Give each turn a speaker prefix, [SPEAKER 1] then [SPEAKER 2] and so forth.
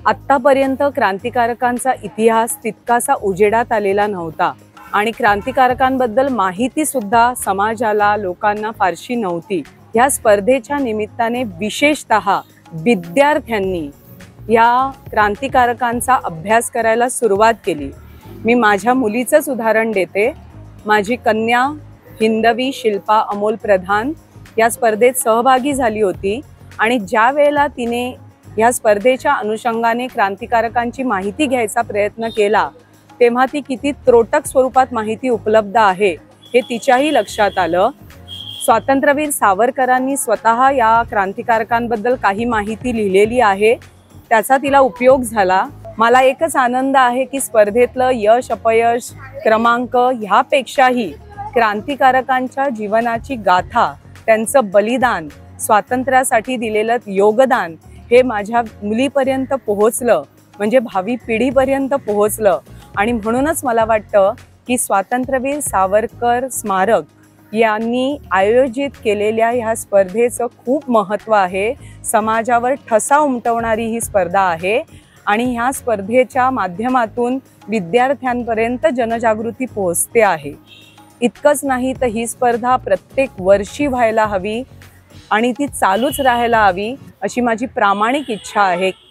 [SPEAKER 1] आत्तापर्यंत क्रांतिकारकांचा इतिहास तितकासा उजेडात आलेला नव्हता आणि क्रांतिकारकांबद्दल माहिती सुद्धा समाजाला लोकांना फारशी नव्हती। या स्पर्धेच्या निमित्ताने विशेषतः विद्यार्थ्यांनी या क्रांतिकारकांचा अभ्यास करायला सुरुवात केली। मी माझ्या मुलीचंच उदाहरण देते। माझी कन्या हिंदवी शिल्पा अमोल प्रधान या स्पर्धेत सहभागी झाली होती आणि ज्या वेळेला तिने या स्पर्धेच्या अनुषंगाने क्रांतिकारकांची माहिती घ्यायचा प्रयत्न केला तेव्हा ती किती त्रोटक स्वरूपात माहिती उपलब्ध आहे हे तिच्याही लक्षात आलं। स्वातंत्र्यवीर सावरकरांनी स्वतः या क्रांतिकारकांबद्दल काही माहिती लिहिलेली आहे, त्याचा तिला उपयोग झाला। मला एकच आनंद आहे की स्पर्धेतलं यश अपयश क्रमांक ह्यापेक्षाही क्रांतिकारकांच्या जीवनाची गाथा, त्यांचं बलिदान, स्वातंत्र्यासाठी दिलेलं योगदान हे माझ्या मुलीपर्यंत पोहोचलं, म्हणजे भावी पिढीपर्यंत पोहोचलं। आणि म्हणूनच मला वाटतं की स्वातंत्र्यवीर सावरकर स्मारक यांनी आयोजित केलेल्या ह्या स्पर्धेचं खूप महत्त्व आहे। समाजावर ठसा उमटवणारी ही स्पर्धा आहे आणि ह्या स्पर्धेच्या माध्यमातून विद्यार्थ्यांपर्यंत जनजागृती पोहोचते आहे। इतकंच नाही तर ही स्पर्धा प्रत्येक वर्षी व्हायला हवी आणि ती चालूच राहायला हवी अशी माझी प्रामाणिक इच्छा आहे।